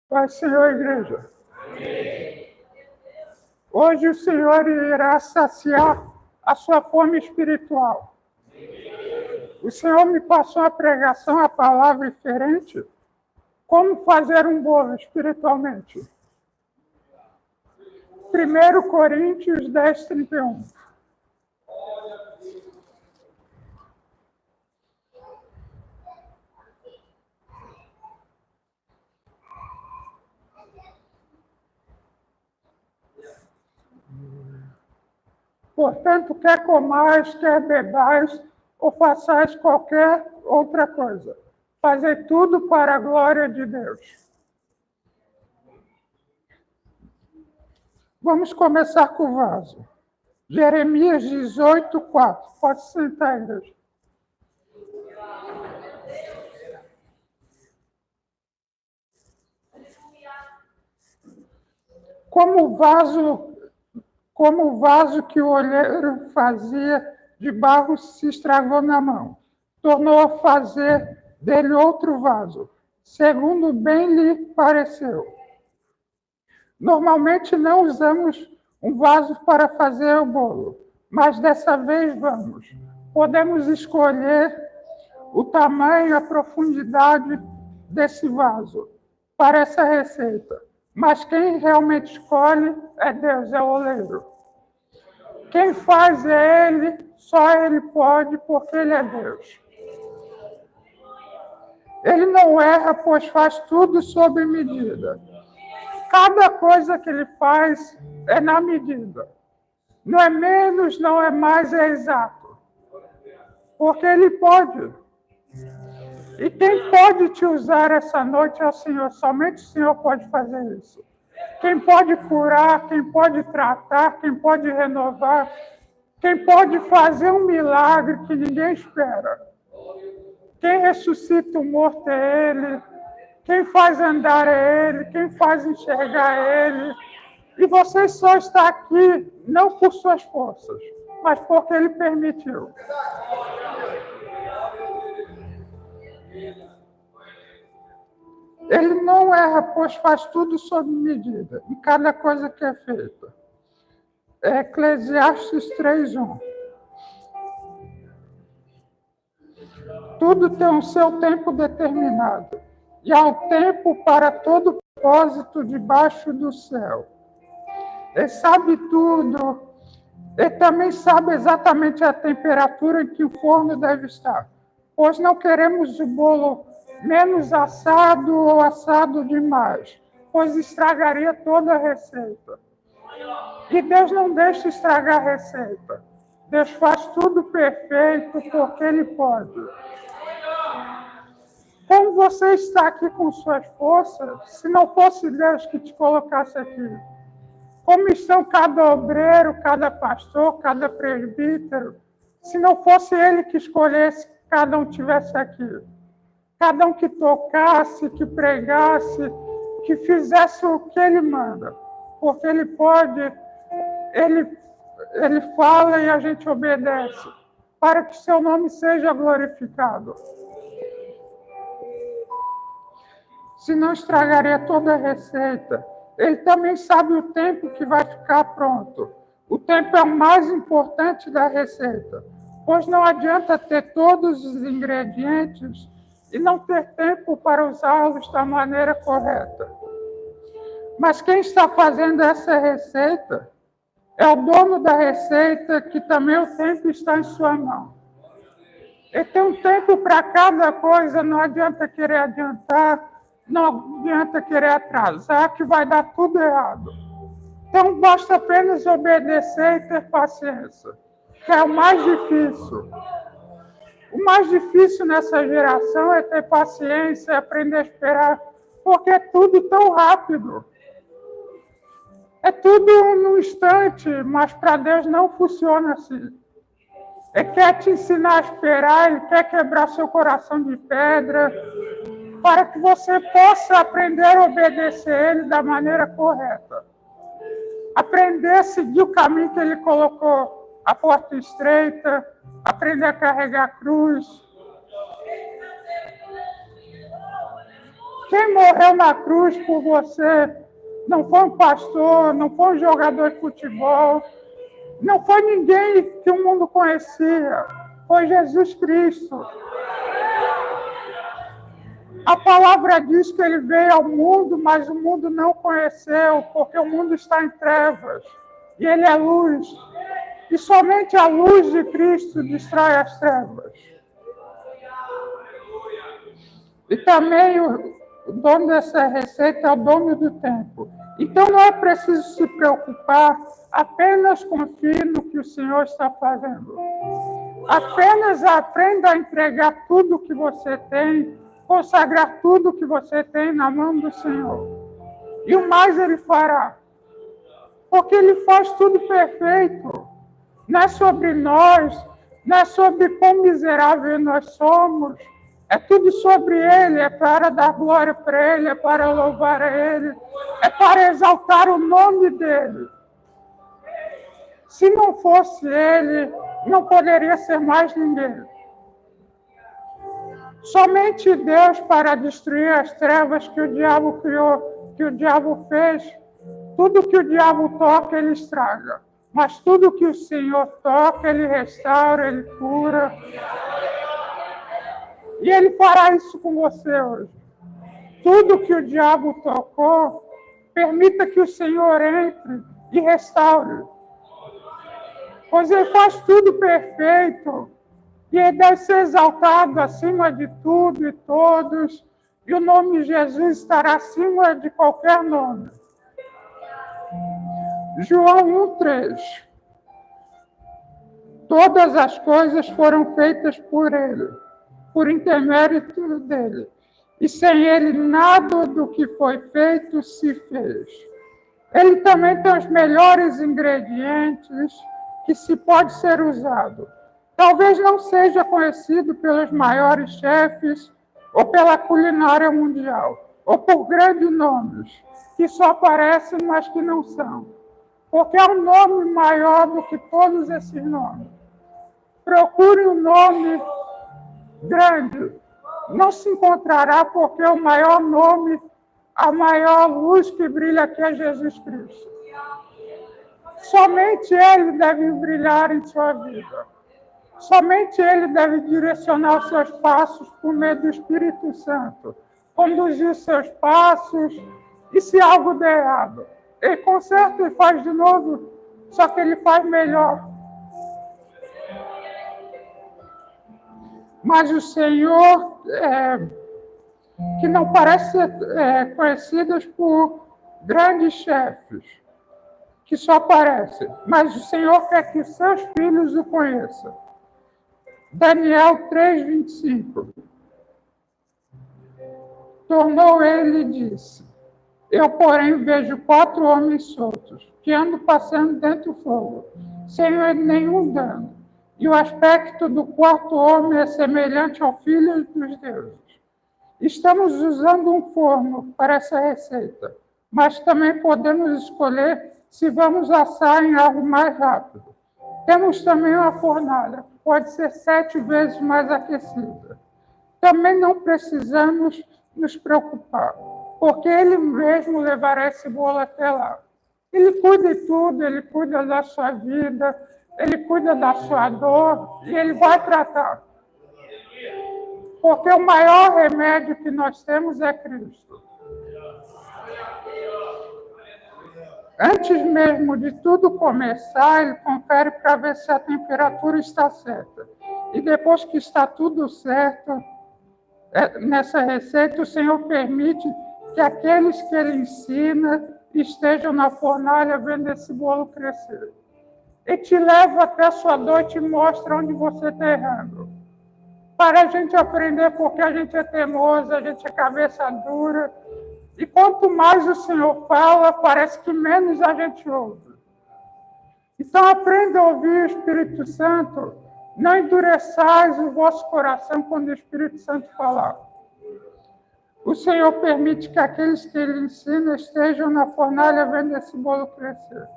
Pai, Senhor, igreja. Hoje o Senhor irá saciar a sua fome espiritual. O Senhor me passou a pregação, a palavra diferente. Como fazer um bolo espiritualmente? 1 Coríntios 10, 31. Portanto, quer comais, quer bebais, ou façais qualquer outra coisa. Fazei tudo para a glória de Deus. Vamos começar com o vaso. Jeremias 18, 4. Pode sentar, igreja. Como o vaso que o olheiro fazia de barro se estragou na mão, tornou a fazer dele outro vaso, segundo bem lhe pareceu. Normalmente não usamos um vaso para fazer o bolo, mas dessa vez vamos. Podemos escolher o tamanho, a profundidade desse vaso para essa receita. Mas quem realmente escolhe é Deus, é o oleiro. Quem faz é Ele, só Ele pode, porque Ele é Deus. Ele não erra, pois faz tudo sob medida. Cada coisa que Ele faz é na medida. Não é menos, não é mais, é exato. Porque Ele pode. E quem pode te usar essa noite é o Senhor. Somente o Senhor pode fazer isso. Quem pode curar, quem pode tratar, quem pode renovar, quem pode fazer um milagre que ninguém espera. Quem ressuscita o morto é Ele. Quem faz andar é Ele. Quem faz enxergar é Ele. E você só está aqui não por suas forças, mas porque Ele permitiu. Ele não erra, pois faz tudo sob medida, em cada coisa que é feita. É Eclesiastes 3:1. Tudo tem o seu tempo determinado, e há um tempo para todo propósito debaixo do céu. Ele sabe tudo, ele também sabe exatamente a temperatura em que o forno deve estar, pois não queremos o bolo menos assado ou assado demais, pois estragaria toda a receita. E Deus não deixa estragar a receita. Deus faz tudo perfeito porque Ele pode. Como você está aqui com suas forças, se não fosse Deus que te colocasse aqui? Como estão cada obreiro, cada pastor, cada presbítero, se não fosse Ele que escolhesse que cada um tivesse aqui? Cada um que tocasse, que pregasse, que fizesse o que Ele manda. Porque Ele pode, Ele fala e a gente obedece, para que seu nome seja glorificado. Se não estragaria toda a receita. Ele também sabe o tempo que vai ficar pronto. O tempo é o mais importante da receita, pois não adianta ter todos os ingredientes e não ter tempo para usá-los da maneira correta. Mas quem está fazendo essa receita é o dono da receita, que também o tempo está em sua mão. Ele tem um tempo para cada coisa, não adianta querer adiantar, não adianta querer atrasar, que vai dar tudo errado. Então, basta apenas obedecer e ter paciência, que é o mais difícil. O mais difícil nessa geração é ter paciência, aprender a esperar, porque é tudo tão rápido. É tudo num instante, mas para Deus não funciona assim. Ele quer te ensinar a esperar, Ele quer quebrar seu coração de pedra, para que você possa aprender a obedecer Ele da maneira correta. Aprender a seguir o caminho que Ele colocou, a porta estreita, aprender a carregar a cruz. Quem morreu na cruz por você não foi um pastor, não foi um jogador de futebol, não foi ninguém que o mundo conhecia, foi Jesus Cristo. A palavra diz que ele veio ao mundo, mas o mundo não o conheceu, porque o mundo está em trevas, e ele é luz. E somente a luz de Cristo destrói as trevas. E também o dono dessa receita é o dono do tempo. Então não é preciso se preocupar, apenas confie no que o Senhor está fazendo. Apenas aprenda a entregar tudo que você tem, consagrar tudo que você tem na mão do Senhor. E o mais ele fará. Porque ele faz tudo perfeito. Não é sobre nós, não é sobre quão miserável nós somos. É tudo sobre ele, é para dar glória para ele, é para louvar a ele, é para exaltar o nome dele. Se não fosse ele, não poderia ser mais ninguém. Somente Deus para destruir as trevas que o diabo criou, que o diabo fez. Tudo que o diabo toca, ele estraga. Mas tudo que o Senhor toca, ele restaura, ele cura. E ele fará isso com você hoje. Tudo que o diabo tocou, permita que o Senhor entre e restaure. Pois ele faz tudo perfeito. E ele deve ser exaltado acima de tudo e todos. E o nome de Jesus estará acima de qualquer nome. João 1,3. Todas as coisas foram feitas por ele, por intermédio dele. E sem ele, nada do que foi feito se fez. Ele também tem os melhores ingredientes que se pode ser usado. Talvez não seja conhecido pelos maiores chefes ou pela culinária mundial, ou por grandes nomes, que só aparecem, mas que não são. Porque é um nome maior do que todos esses nomes. Procure um nome grande. Não se encontrará, porque o maior nome, a maior luz que brilha aqui é Jesus Cristo. Somente ele deve brilhar em sua vida. Somente ele deve direcionar os seus passos por meio do Espírito Santo. Conduzir os seus passos, e se algo der errado, ele conserta e faz de novo, só que ele faz melhor. Mas o Senhor, que não parece ser conhecido por grandes chefes, que só aparecem, mas o Senhor quer que seus filhos o conheçam. Daniel 3:25. Tornou ele e disse: eu, porém, vejo 4 homens soltos, que andam passando dentro do fogo, sem nenhum dano. E o aspecto do 4º homem é semelhante ao Filho dos deuses. Estamos usando um forno para essa receita, mas também podemos escolher se vamos assar em algo mais rápido. Temos também uma fornalha, pode ser 7 vezes mais aquecida. Também não precisamos nos preocupar, porque ele mesmo levará esse bolo até lá. Ele cuida de tudo, ele cuida da sua vida, ele cuida da sua dor e ele vai tratar. Porque o maior remédio que nós temos é Cristo. Antes mesmo de tudo começar, ele confere para ver se a temperatura está certa. E depois que está tudo certo, nessa receita, o Senhor permite que aqueles que ele ensina estejam na fornalha vendo esse bolo crescer. E te leva até a sua dor e te mostra onde você está errando. Para a gente aprender, porque a gente é teimoso, a gente é cabeça dura. E quanto mais o Senhor fala, parece que menos a gente ouve. Então aprenda a ouvir o Espírito Santo. Não endureçais o vosso coração quando o Espírito Santo falar. O Senhor permite que aqueles que ele ensina estejam na fornalha vendo esse bolo crescer.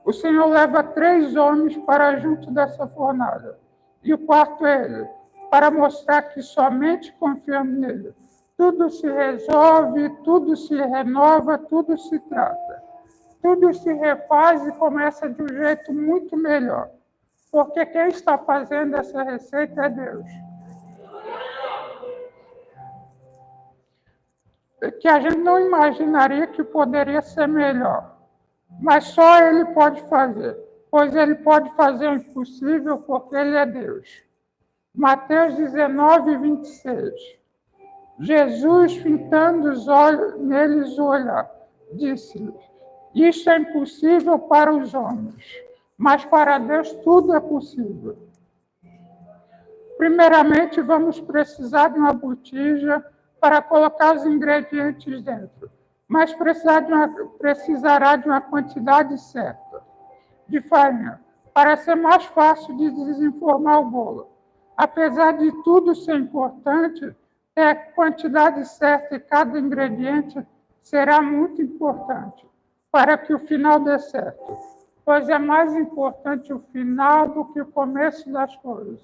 O Senhor leva 3 homens para junto dessa fornalha. E o 4º é ele, para mostrar que somente confiando nele, tudo se resolve, tudo se renova, tudo se trata. Tudo se refaz e começa de um jeito muito melhor. Porque quem está fazendo essa receita é Deus. Que a gente não imaginaria que poderia ser melhor. Mas só Ele pode fazer. Pois Ele pode fazer o impossível porque Ele é Deus. Mateus 19, 26. Jesus, fitando os olhos neles o olhar, disse-lhes: Isto é impossível para os homens, mas para Deus tudo é possível. Primeiramente, vamos precisar de uma botija para colocar os ingredientes dentro, mas precisará de uma quantidade certa de farinha, para ser mais fácil de desenformar o bolo. Apesar de tudo ser importante, ter a quantidade certa de cada ingrediente será muito importante para que o final dê certo, pois é mais importante o final do que o começo das coisas.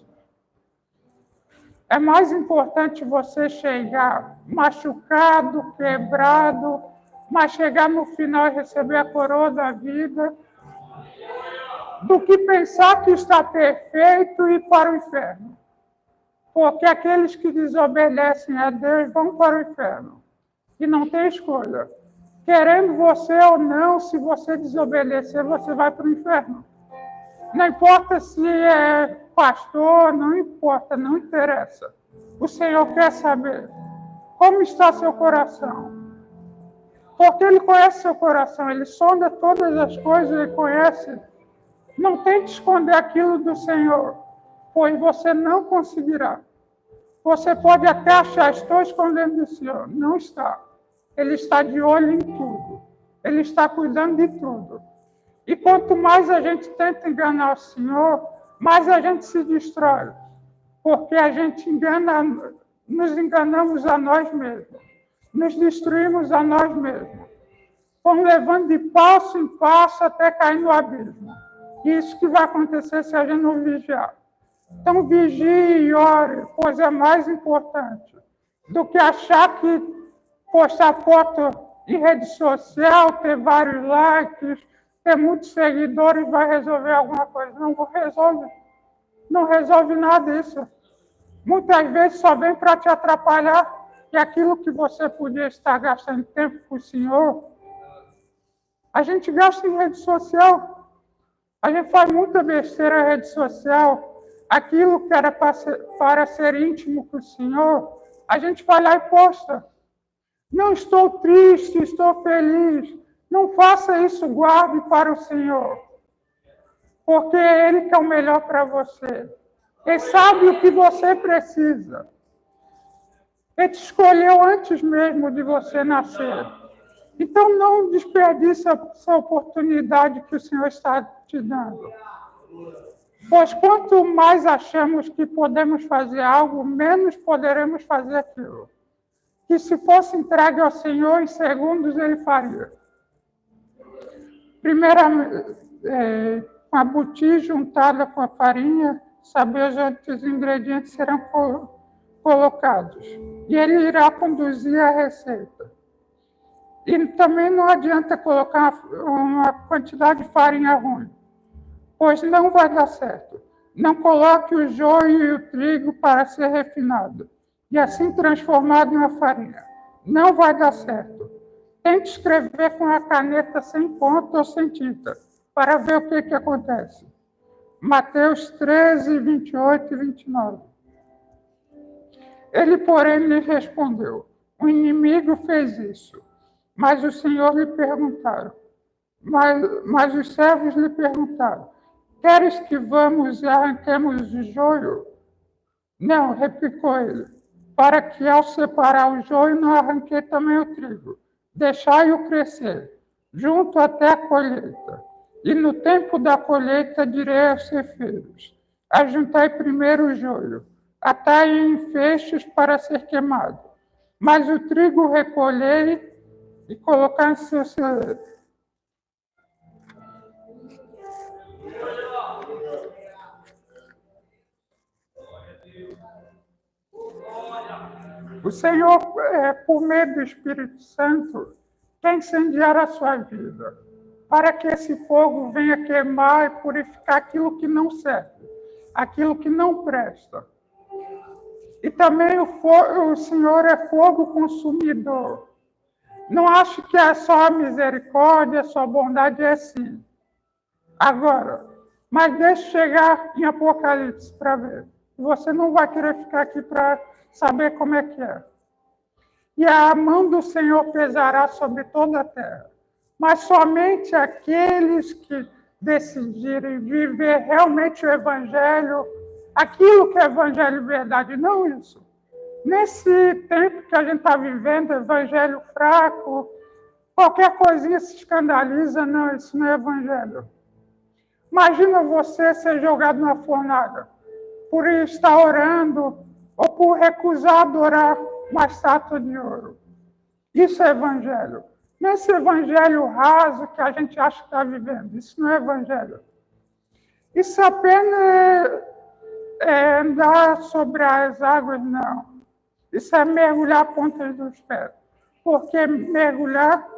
É mais importante você chegar machucado, quebrado, mas chegar no final e receber a coroa da vida, do que pensar que está perfeito e ir para o inferno. Porque aqueles que desobedecem a Deus vão para o inferno. E não tem escolha. Querendo você ou não, se você desobedecer, você vai para o inferno. Não importa se é pastor, não importa, não interessa. O Senhor quer saber como está seu coração. Porque Ele conhece seu coração, Ele sonda todas as coisas, Ele conhece. Não tente esconder aquilo do Senhor, pois você não conseguirá. Você pode até achar, estou escondendo do Senhor. Não está. Ele está de olho em tudo. Ele está cuidando de tudo. E quanto mais a gente tenta enganar o Senhor, mais a gente se destrói. Porque a gente nos enganamos a nós mesmos. Nos destruímos a nós mesmos. Vamos levando de passo em passo até cair no abismo. Isso que vai acontecer se a gente não vigiar. Então vigie e ore, pois é mais importante do que achar que postar foto em rede social, ter vários likes, ter muitos seguidores vai resolver alguma coisa. Não resolve. Não resolve nada isso. Muitas vezes só vem para te atrapalhar e aquilo que você podia estar gastando tempo com o Senhor, a gente gasta em rede social. A gente faz muita besteira na rede social. Aquilo que era para ser íntimo com o Senhor, a gente vai lá e posta. Não estou triste, estou feliz. Não faça isso, guarde para o Senhor. Porque é Ele que é o melhor para você. Ele sabe o que você precisa. Ele te escolheu antes mesmo de você nascer. Então não desperdice essa oportunidade que o Senhor está te dando. Pois quanto mais achamos que podemos fazer algo, menos poderemos fazer aquilo. Que se fosse entregue ao Senhor, em segundos Ele faria. Primeiramente, com a botija juntada com a farinha, saber onde os ingredientes serão colocados. E Ele irá conduzir a receita. E também não adianta colocar uma quantidade de farinha ruim, pois não vai dar certo. Não coloque o joio e o trigo para ser refinado, e assim transformado em uma farinha. Não vai dar certo. Tente escrever com a caneta sem ponta ou sem tinta, para ver o que acontece. Mateus 13, 28 e 29. Ele, porém, lhe respondeu: o inimigo fez isso. Mas o Senhor lhe perguntaram, mas os servos lhe perguntaram: queres que vamos e arranquemos o joio? Não, replicou ele, para que ao separar o joio não arranquei também o trigo. Deixai-o crescer, junto até a colheita. E no tempo da colheita direi aos ceifeiros: ajuntai primeiro o joio, atai em feixes para ser queimado. Mas o trigo recolhei e colocar em seu celeiro. O Senhor, por meio do Espírito Santo, quer incendiar a sua vida, para que esse fogo venha queimar e purificar aquilo que não serve, aquilo que não presta. E também o Senhor é fogo consumidor. Não acho que é só a misericórdia, só a bondade, é sim. Agora, mas deixe chegar em Apocalipse para ver. Você não vai querer ficar aqui para saber como é que é. E a mão do Senhor pesará sobre toda a terra. Mas somente aqueles que decidirem viver realmente o Evangelho, aquilo que é Evangelho verdade, não isso. Nesse tempo que a gente está vivendo, Evangelho fraco, qualquer coisinha se escandaliza, não, isso não é Evangelho. Imagina você ser jogado na fornalha por estar orando ou por recusar adorar uma estátua de ouro. Isso é Evangelho. Nesse Evangelho raso que a gente acha que está vivendo, isso não é Evangelho. Isso apenas é andar sobre as águas, não. Isso é mergulhar a ponta dos pés. Porque mergulhar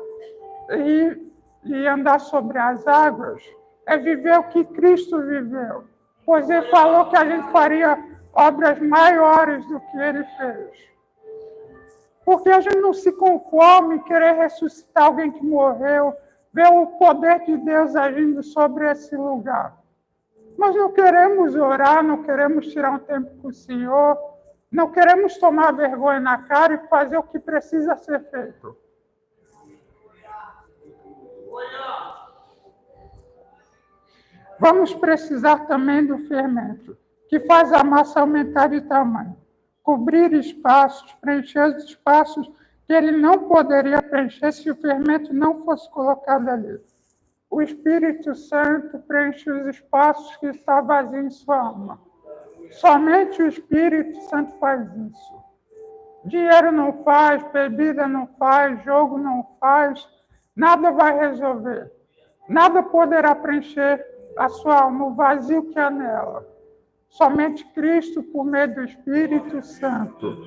e andar sobre as águas é viver o que Cristo viveu. Pois ele falou que a gente faria obras maiores do que ele fez. Porque a gente não se conforma em querer ressuscitar alguém que morreu, ver o poder de Deus agindo sobre esse lugar. Nós não queremos orar, não queremos tirar um tempo com o Senhor, não queremos tomar vergonha na cara e fazer o que precisa ser feito. Vamos precisar também do fermento, que faz a massa aumentar de tamanho, cobrir espaços, preencher os espaços que ele não poderia preencher se o fermento não fosse colocado ali. O Espírito Santo preenche os espaços que está vazio em sua alma. Somente o Espírito Santo faz isso. Dinheiro não faz, bebida não faz, jogo não faz, nada vai resolver. Nada poderá preencher a sua alma, o vazio que há nela. Somente Cristo por meio do Espírito Santo.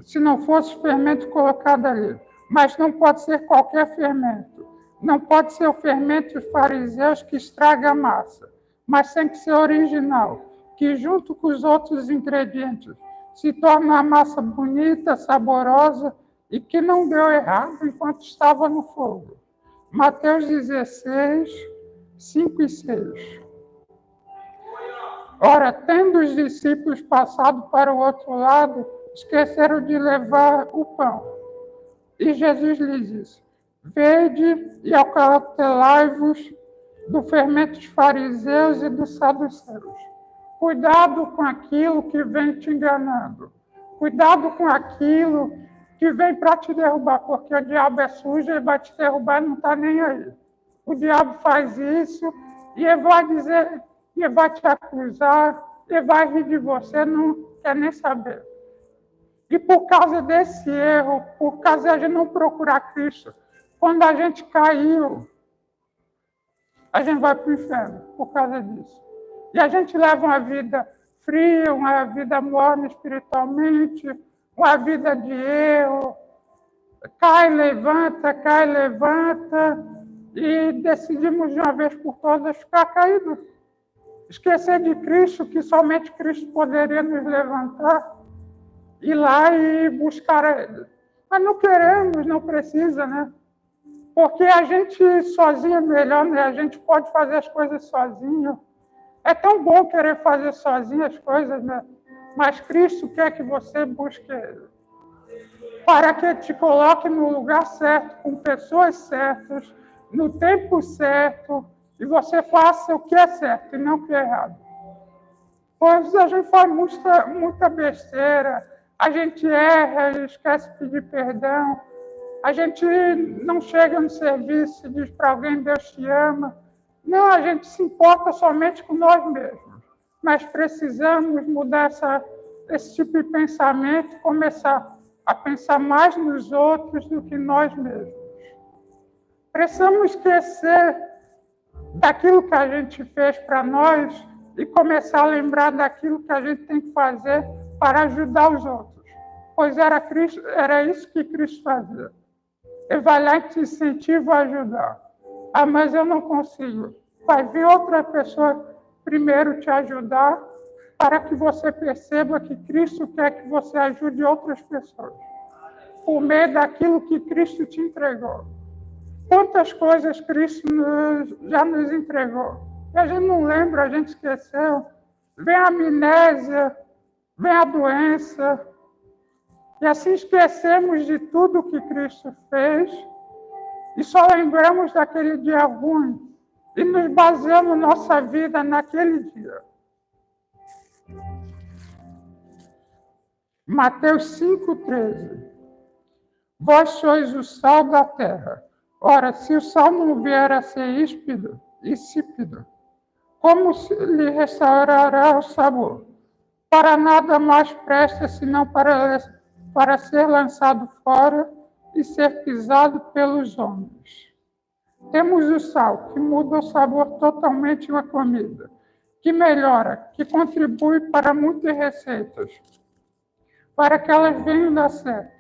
Se não fosse o fermento colocado ali. Mas não pode ser qualquer fermento. Não pode ser o fermento dos fariseus que estraga a massa. Mas tem que ser original, que junto com os outros ingredientes se torna a massa bonita, saborosa e que não deu errado enquanto estava no fogo. Mateus 16, 5 e 6. Ora, tendo os discípulos passado para o outro lado, esqueceram de levar o pão. E Jesus lhes disse: vede e acautelai-vos do fermento dos fariseus e dos saduceus. Cuidado com aquilo que vem te enganando. Cuidado com aquilo que vem para te derrubar, porque o diabo é sujo e vai te derrubar e não está nem aí. O diabo faz isso e ele vai dizer, ele vai te acusar, ele vai rir de você, não quer nem saber. E por causa desse erro, por causa de não procurar Cristo, quando a gente caiu, a gente vai para o inferno por causa disso. E a gente leva uma vida fria, uma vida morna espiritualmente, uma vida de erro. Cai, levanta, e decidimos de uma vez por todas ficar caídos. Esquecer de Cristo, que somente Cristo poderia nos levantar, ir lá e buscar Ele. Mas não queremos, não precisa, né? Porque a gente sozinho é melhor, né? A gente pode fazer as coisas sozinho. É tão bom querer fazer sozinho as coisas, né? Mas Cristo quer que você busque Ele. Para que Ele te coloque no lugar certo, com pessoas certas, no tempo certo, e você faça o que é certo e não o que é errado. Pois a gente faz muita besteira, a gente erra, esquece de pedir perdão, a gente não chega no serviço e diz para alguém, Deus te ama. Não, a gente se importa somente com nós mesmos. Mas precisamos mudar esse tipo de pensamento e começar a pensar mais nos outros do que nós mesmos. Precisamos esquecer daquilo que a gente fez para nós e começar a lembrar daquilo que a gente tem que fazer para ajudar os outros, pois era isso que Cristo fazia. Ele vai lá e te incentiva a ajudar. Ah, mas eu não consigo. Vai vir outra pessoa primeiro te ajudar para que você perceba que Cristo quer que você ajude outras pessoas, por meio daquilo que Cristo te entregou. Quantas coisas Cristo já nos entregou. E a gente não lembra, a gente esqueceu. Vem a amnésia, vem a doença. E assim esquecemos de tudo que Cristo fez e só lembramos daquele dia ruim e nos baseamos nossa vida naquele dia. Mateus 5,13. Vós sois o sal da terra. Ora, se o sal não vier a ser insípido, como lhe restaurará o sabor? Para nada mais presta, senão para ser lançado fora e ser pisado pelos homens. Temos o sal, que muda o sabor totalmente da comida, que melhora, que contribui para muitas receitas, para que elas venham dar certo.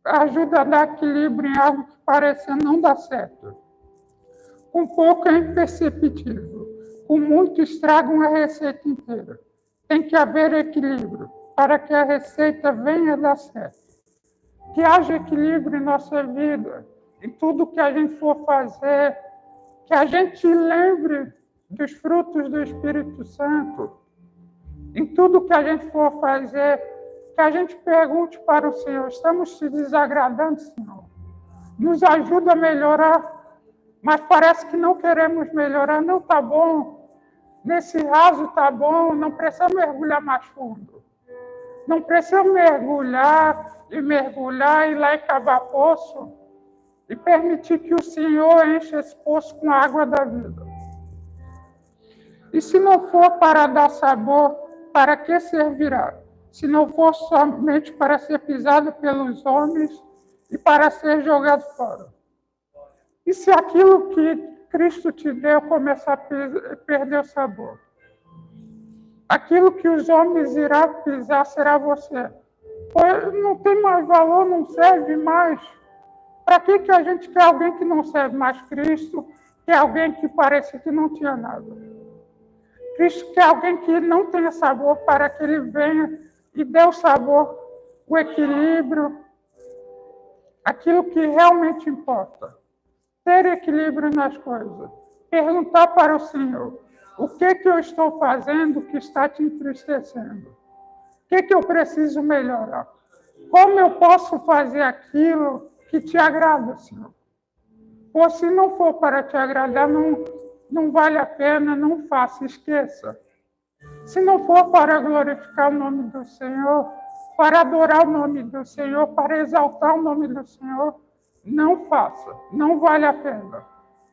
Ajuda a dar equilíbrio em algo que parece não dar certo. Com pouco é imperceptível, com muito estraga uma receita inteira. Tem que haver equilíbrio para que a receita venha a dar certo. Que haja equilíbrio em nossa vida, em tudo que a gente for fazer, que a gente lembre dos frutos do Espírito Santo, em tudo que a gente for fazer, que a gente pergunte para o Senhor, estamos te desagradando, Senhor? Nos ajuda a melhorar, mas parece que não queremos melhorar, não está bom, nesse raso está bom, não precisa mergulhar mais fundo. Não precisa mergulhar e ir lá e cavar poço e permitir que o Senhor encha esse poço com a água da vida. E se não for para dar sabor, para que servirá? Se não for somente para ser pisado pelos homens e para ser jogado fora. E se aquilo que Cristo te deu começar a perder o sabor? Aquilo que os homens irão pisar será você. Pois não tem mais valor, não serve mais. Para que a gente quer alguém que não serve mais Cristo, quer alguém que parece que não tinha nada? Cristo quer alguém que não tenha sabor para que ele venha e dê o sabor, o equilíbrio, aquilo que realmente importa. Ter equilíbrio nas coisas. Perguntar para o Senhor, o que eu estou fazendo que está te entristecendo? O que eu preciso melhorar? Como eu posso fazer aquilo que te agrada, Senhor? Ou se não for para te agradar, não vale a pena, não faça, esqueça. Se não for para glorificar o nome do Senhor, para adorar o nome do Senhor, para exaltar o nome do Senhor, não faça, não vale a pena.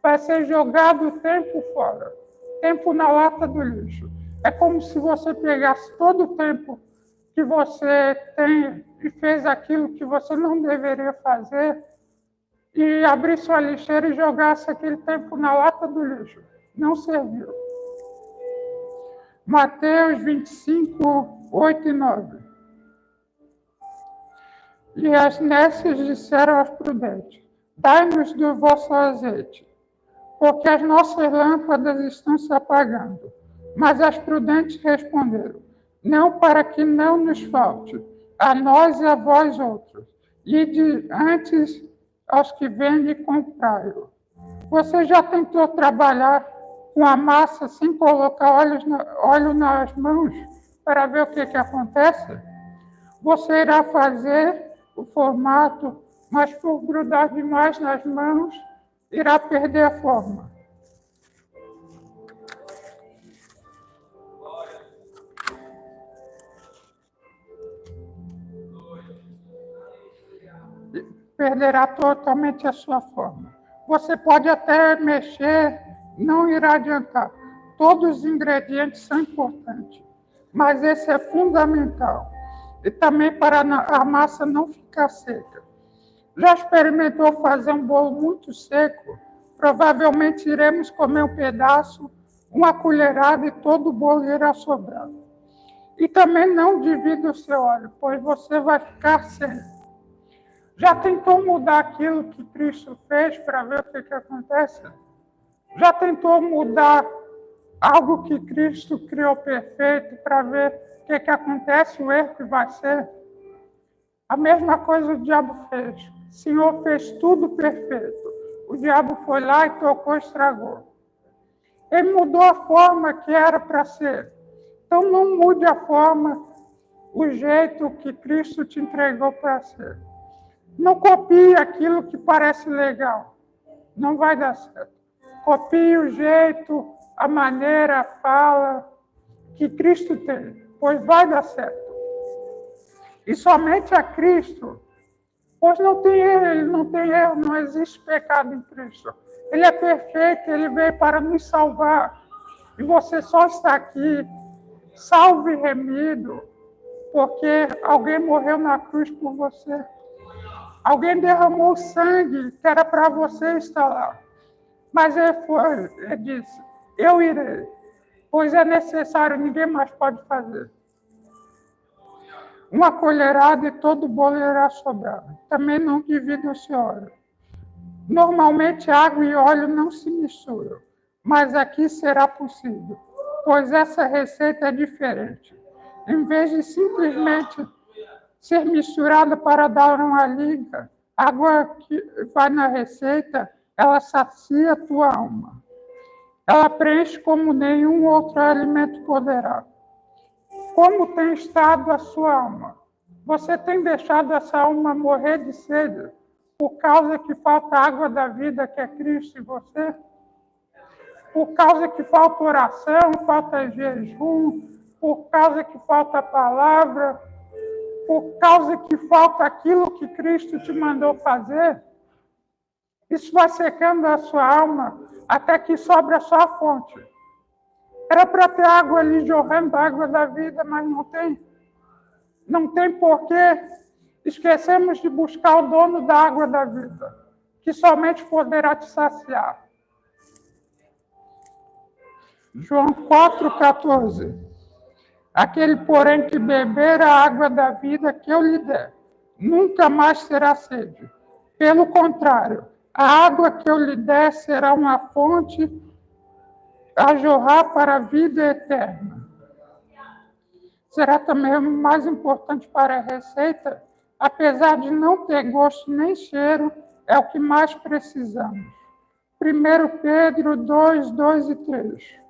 Vai ser jogado o tempo fora, tempo na lata do lixo. É como se você pegasse todo o tempo que você tem e fez aquilo que você não deveria fazer e abrisse sua lixeira e jogasse aquele tempo na lata do lixo. Não serviu. Mateus 25, 8 e 9. E as nécias disseram aos prudentes, dai-nos do vosso azeite, porque as nossas lâmpadas estão se apagando. Mas as prudentes responderam, não, para que não nos falte, a nós e a vós outros, e antes aos que vendem comprai-o. Você já tentou trabalhar com a massa sem colocar óleo nas mãos para ver o que acontece? Você irá fazer o formato, mas por grudar demais nas mãos, irá perder a forma. Perderá totalmente a sua forma. Você pode até mexer, não irá adiantar. Todos os ingredientes são importantes, mas esse é fundamental. E também para a massa não ficar seca. Já experimentou fazer um bolo muito seco? Provavelmente iremos comer um pedaço, uma colherada e todo o bolo irá sobrar. E também não divida o seu óleo, pois você vai ficar sem. Já tentou mudar aquilo que Cristo fez para ver o que acontece? Já tentou mudar algo que Cristo criou perfeito para ver o que acontece, o erro que vai ser? A mesma coisa o diabo fez. O Senhor fez tudo perfeito. O diabo foi lá e tocou e estragou. Ele mudou a forma que era para ser. Então não mude a forma, o jeito que Cristo te entregou para ser. Não copie aquilo que parece legal. Não vai dar certo. Copie o jeito, a maneira, a fala que Cristo tem, pois vai dar certo. E somente a Cristo, pois não tem erro, ele não tem erro, não existe pecado em Cristo. Ele é perfeito, ele veio para nos salvar. E você só está aqui, salvo e remido, porque alguém morreu na cruz por você. Alguém derramou sangue que era para você estar lá. Mas ele disse, eu irei, pois é necessário, ninguém mais pode fazer. Uma colherada e todo o bolo irá sobrar. Também não divida o seu óleo. Normalmente água e óleo não se misturam, mas aqui será possível, pois essa receita é diferente. Em vez de simplesmente ser misturada para dar uma liga, a água que vai na receita, ela sacia a tua alma. Ela preenche como nenhum outro alimento poderá. Como tem estado a sua alma? Você tem deixado essa alma morrer de sede por causa que falta a água da vida, que é Cristo em você? Por causa que falta oração, falta jejum, por causa que falta a palavra, por causa que falta aquilo que Cristo te mandou fazer? Isso vai secando a sua alma até que sobra só a fonte. Era para ter água ali jorrando, água da vida, mas não tem. Não tem porquê. Esquecemos de buscar o dono da água da vida, que somente poderá te saciar. João 4,14. Aquele, porém, que beber a água da vida que eu lhe der, nunca mais terá sede. Pelo contrário, a água que eu lhe der será uma fonte a jorrar para a vida eterna. Será também o mais importante para a receita, apesar de não ter gosto nem cheiro, é o que mais precisamos. 1 Pedro 2, 2 e 3.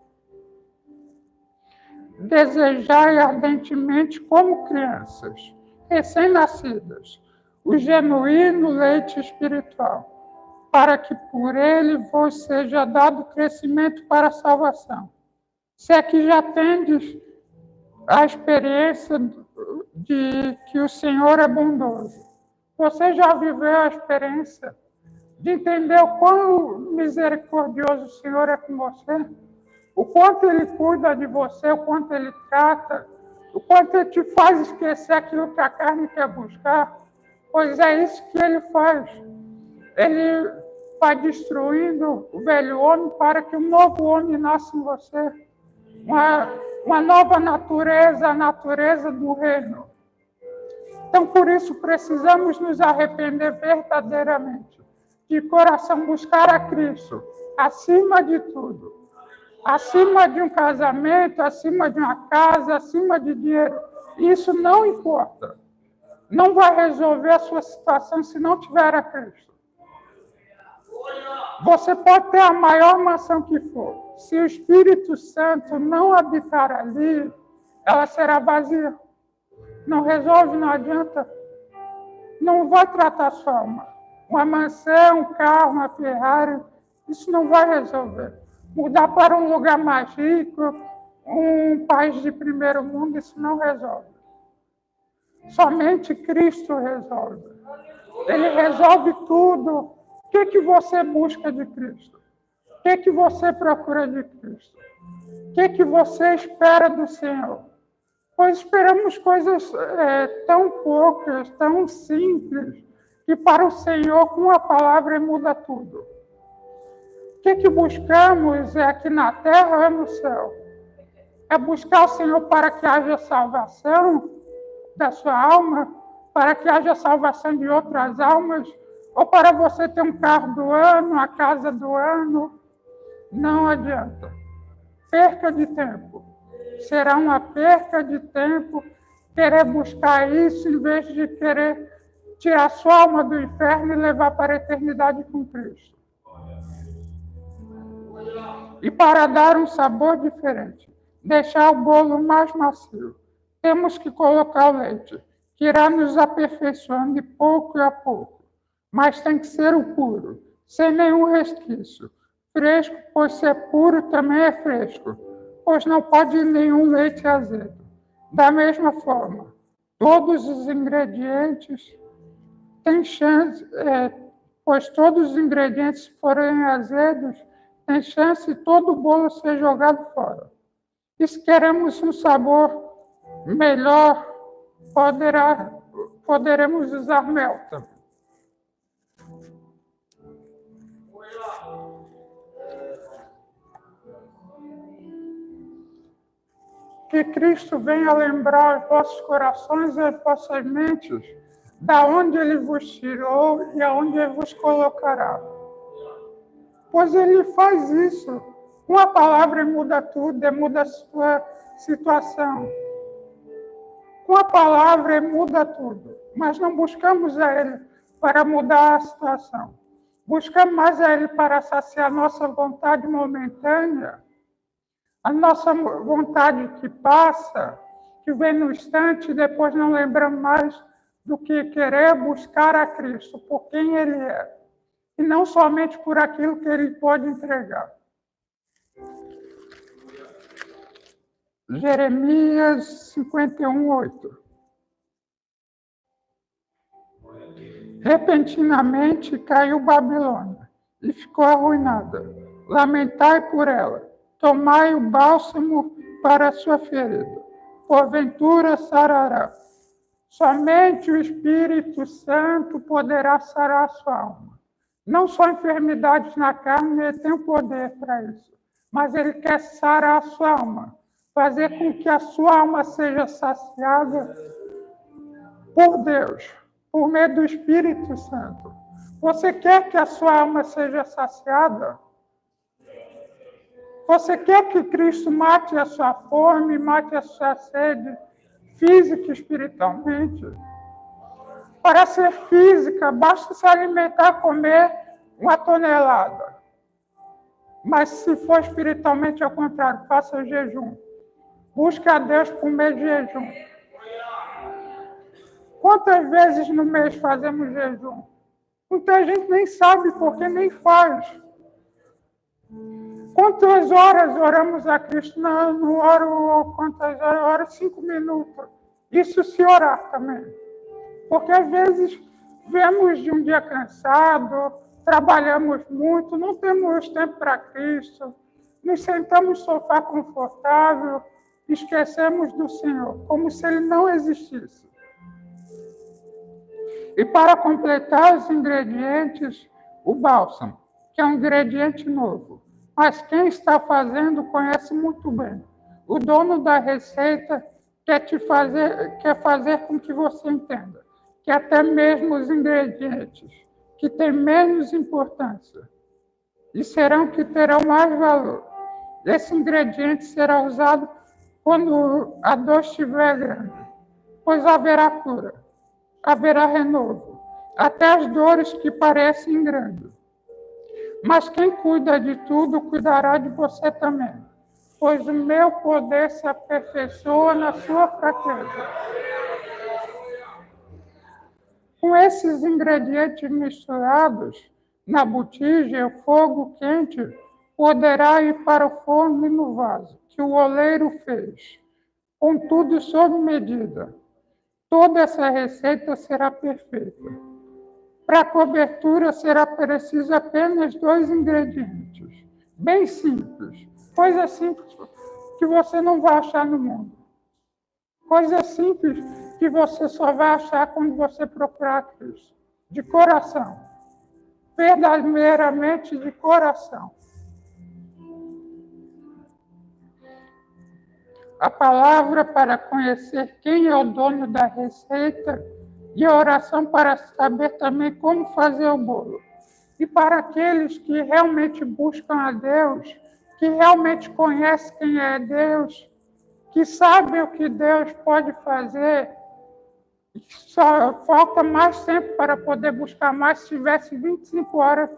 Desejai ardentemente como crianças, recém-nascidas, o genuíno leite espiritual, para que por ele vos seja dado crescimento para a salvação. Se é que já tendes a experiência de que o Senhor é bondoso. Você já viveu a experiência de entender o quão misericordioso o Senhor é com você? O quanto Ele cuida de você, o quanto Ele trata, o quanto Ele te faz esquecer aquilo que a carne quer buscar? Pois é isso que Ele faz. Ele vai destruindo o velho homem para que um novo homem nasça em você. Uma nova natureza, a natureza do reino. Então, por isso, precisamos nos arrepender verdadeiramente, de coração, buscar a Cristo, acima de tudo. Acima de um casamento, acima de uma casa, acima de dinheiro. Isso não importa. Não vai resolver a sua situação se não tiver a Cristo. Você pode ter a maior mansão que for. Se o Espírito Santo não habitar ali, ela será vazia. Não resolve, não adianta. Não vai tratar a sua alma. Uma mansão, um carro, uma Ferrari, isso não vai resolver. Mudar para um lugar mais rico, um país de primeiro mundo, isso não resolve. Somente Cristo resolve. Ele resolve tudo. O que você busca de Cristo? O que você procura de Cristo? O que você espera do Senhor? Pois esperamos coisas tão poucas, tão simples, que para o Senhor, com a palavra, muda tudo. O que buscamos é aqui na terra ou é no céu? É buscar o Senhor para que haja salvação da sua alma, para que haja salvação de outras almas, ou para você ter um carro do ano, a casa do ano. Não adianta. Perca de tempo. Será uma perca de tempo querer buscar isso em vez de querer tirar sua alma do inferno e levar para a eternidade com Cristo. E para dar um sabor diferente, deixar o bolo mais macio, temos que colocar o leite, que irá nos aperfeiçoando de pouco a pouco. Mas tem que ser o puro, sem nenhum resquício. Fresco, pois ser puro também é fresco, pois não pode ir nenhum leite azedo. Da mesma forma, todos os ingredientes têm chance, pois todos os ingredientes forem azedos, tem chance de todo o bolo ser jogado fora. E se queremos um sabor melhor, poderemos usar mel também. Que Cristo venha lembrar aos vossos corações e às vossas mentes da onde Ele vos tirou e aonde Ele vos colocará. Pois Ele faz isso. Uma palavra Ele muda tudo, Ele muda a sua situação. Com a palavra Ele muda tudo. Mas não buscamos a Ele para mudar a situação. Buscamos mais a Ele para saciar nossa vontade momentânea, a nossa vontade que passa, que vem no instante e depois não lembramos mais do que querer buscar a Cristo, por quem Ele é, e não somente por aquilo que Ele pode entregar. Jeremias 51:8. Repentinamente caiu Babilônia e ficou arruinada. Lamentai por ela. Tomai o bálsamo para a sua ferida. Porventura sarará. Somente o Espírito Santo poderá sarar a sua alma. Não só enfermidades na carne, ele tem o poder para isso. Mas ele quer sarar a sua alma. Fazer com que a sua alma seja saciada por Deus, por meio do Espírito Santo. Você quer que a sua alma seja saciada? Você quer que Cristo mate a sua fome, mate a sua sede física e espiritualmente? Para ser física, basta se alimentar, comer 1 tonelada. Mas se for espiritualmente ao contrário, faça jejum. Busque a Deus por meio de jejum. Quantas vezes no mês fazemos jejum? Muita gente nem sabe porque nem faz. Quantas horas oramos a Cristo? Não oro quantas horas? Eu oro 5 minutos. Isso se orar também. Porque às vezes viemos de um dia cansado, trabalhamos muito, não temos tempo para Cristo, nos sentamos no sofá confortável, esquecemos do Senhor, como se Ele não existisse. E para completar os ingredientes, o bálsamo, que é um ingrediente novo. Mas quem está fazendo conhece muito bem. O dono da receita quer fazer com que você entenda que até mesmo os ingredientes que têm menos importância e serão que terão mais valor, esse ingrediente será usado quando a dor estiver grande, pois haverá cura, haverá renovo, até as dores que parecem grandes. Mas quem cuida de tudo, cuidará de você também, pois o meu poder se aperfeiçoa na sua fraqueza. Com esses ingredientes misturados na botija, o fogo quente poderá ir para o forno e no vaso, que o oleiro fez, contudo sob medida. Toda essa receita será perfeita. Para a cobertura será preciso apenas 2 ingredientes, bem simples, coisa simples que você não vai achar no mundo. Coisa simples que você só vai achar quando você procurar Cristo, de coração, verdadeiramente de coração. a palavra para conhecer quem é o dono da receita e a oração para saber também como fazer o bolo. E para aqueles que realmente buscam a Deus, que realmente conhecem quem é Deus, que sabem o que Deus pode fazer, só falta mais tempo para poder buscar mais. Se tivesse 25 horas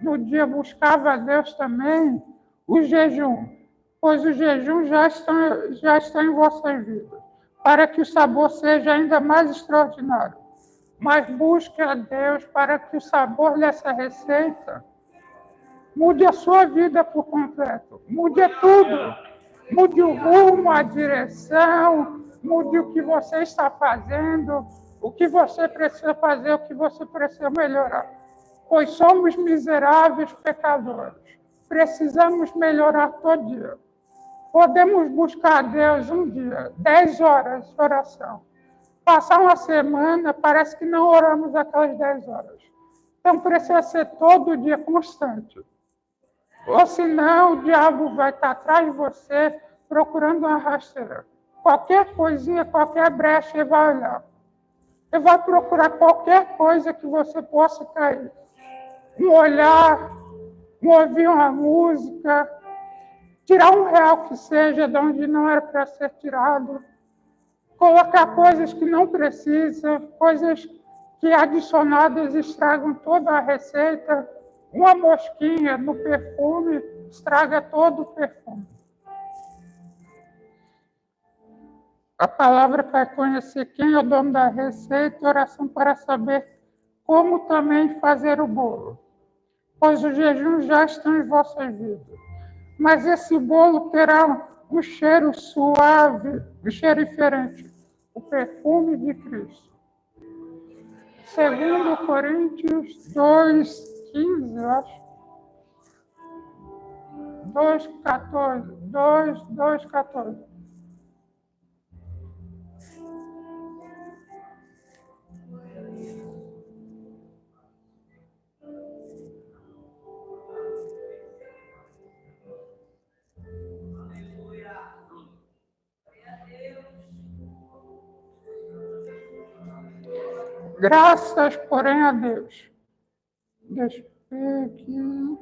no dia, buscava a Deus também, o jejum, pois o jejum já está em vossas vidas, para que o sabor seja ainda mais extraordinário. Mas busque a Deus para que o sabor dessa receita mude a sua vida por completo, mude tudo, mude o rumo, a direção, mude o que você está fazendo, o que você precisa fazer, o que você precisa melhorar. Pois somos miseráveis pecadores, precisamos melhorar todo dia. Podemos buscar a Deus um dia, 10 horas de oração. Passar uma semana, parece que não oramos aquelas 10 horas. Então precisa ser todo dia constante. Ou senão o diabo vai estar atrás de você procurando uma rasteira. Qualquer coisinha, qualquer brecha, ele vai olhar. Ele vai procurar qualquer coisa que você possa cair. Um olhar, ouvir uma música, tirar R$1 que seja de onde não era para ser tirado, colocar coisas que não precisa, coisas que adicionadas estragam toda a receita. Uma mosquinha no perfume estraga todo o perfume. A palavra para conhecer quem é o dono da receita, oração para saber como também fazer o bolo. Pois o jejum já está em vossas vidas. Mas esse bolo terá um cheiro suave, um cheiro diferente. O perfume de Cristo. 2 Coríntios 2:15, eu acho. 2:14. 2:14. Graças, porém, a Deus. Deixa eu ver aqui.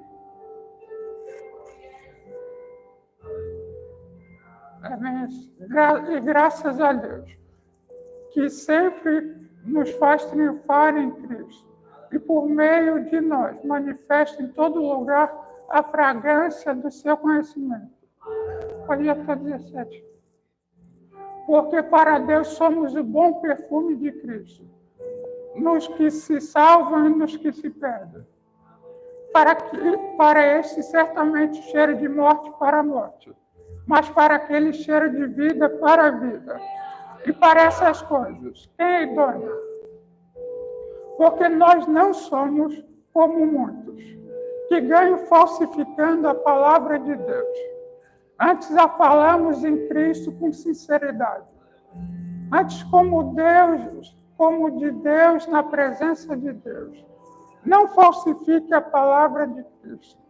E graças a Deus, que sempre nos faz triunfar em Cristo, e por meio de nós manifesta em todo lugar a fragrância do seu conhecimento. Pode até 17. Porque para Deus somos o bom perfume de Cristo, nos que se salvam e nos que se perdem. Para este certamente cheiro de morte para a morte, mas para aquele cheiro de vida para a vida. E para essas coisas, quem é idôneo? Porque nós não somos como muitos, que ganham falsificando a palavra de Deus. Antes a falamos em Cristo com sinceridade. Antes como de Deus, na presença de Deus. Não falsifique a palavra de Cristo.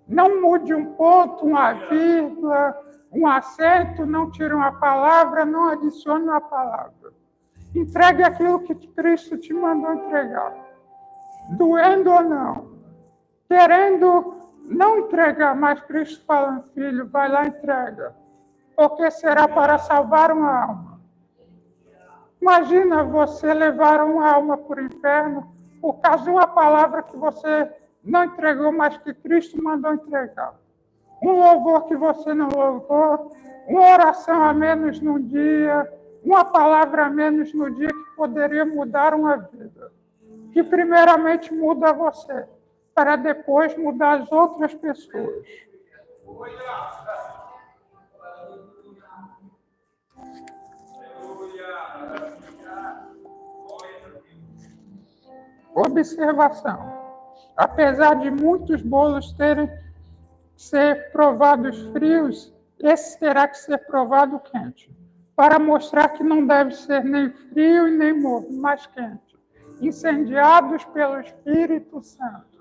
Não mude um ponto, uma vírgula, um acento, não tire uma palavra, não adicione uma palavra. Entregue aquilo que Cristo te mandou entregar. Doendo ou não. Querendo não entregar, mas Cristo falando, filho, vai lá e entrega. Porque será para salvar uma alma. Imagina você levar uma alma para o inferno por causa de uma palavra que você não entregou, mas que Cristo mandou entregar. Um louvor que você não louvou, uma oração a menos num dia, uma palavra a menos no dia que poderia mudar uma vida. Que primeiramente muda você, para depois mudar as outras pessoas. Observação. Apesar de muitos bolos terem que ser provados frios, esse terá que ser provado quente, para mostrar que não deve ser nem frio e nem morno, mas quente, incendiados pelo Espírito Santo,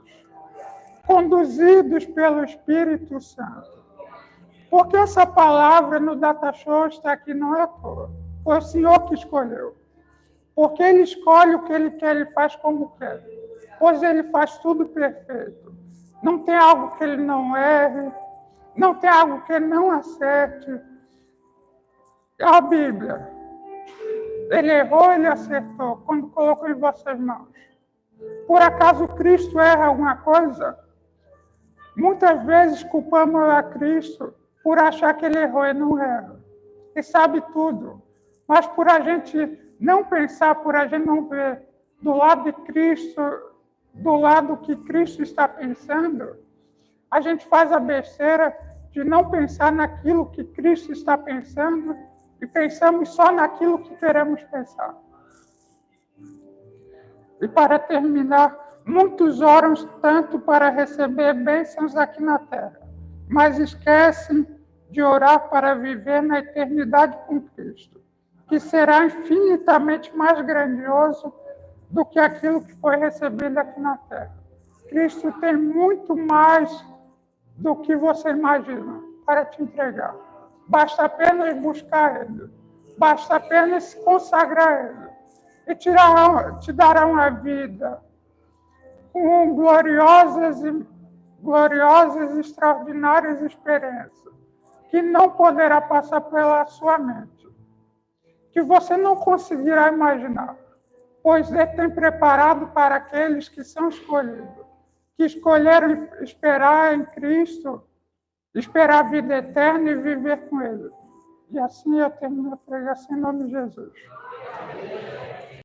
conduzidos pelo Espírito Santo. Porque essa palavra no Data Show está aqui não é à toa. Foi o Senhor que escolheu. Porque Ele escolhe o que Ele quer, Ele faz como quer. Pois Ele faz tudo perfeito. Não tem algo que Ele não erre, não tem algo que Ele não acerte. A Bíblia. Ele errou, Ele acertou, quando colocou em vossas mãos. Por acaso Cristo erra alguma coisa? Muitas vezes culpamos a Cristo por achar que Ele errou e não erra. Ele sabe tudo. Mas por a gente não pensar, por a gente não ver do lado de Cristo, do lado que Cristo está pensando, a gente faz a besteira de não pensar naquilo que Cristo está pensando e pensamos só naquilo que queremos pensar. E para terminar, muitos oram tanto para receber bênçãos aqui na terra, mas esquecem de orar para viver na eternidade com Cristo, que será infinitamente mais grandioso do que aquilo que foi recebido aqui na terra. Cristo tem muito mais do que você imagina para te entregar. Basta apenas buscar Ele. Basta apenas se consagrar a Ele. E te dará uma vida com gloriosas e extraordinárias experiências que não poderá passar pela sua mente, que você não conseguirá imaginar, pois Ele tem preparado para aqueles que são escolhidos, que escolheram esperar em Cristo, esperar a vida eterna e viver com Ele. E assim eu termino a pregação em nome de Jesus.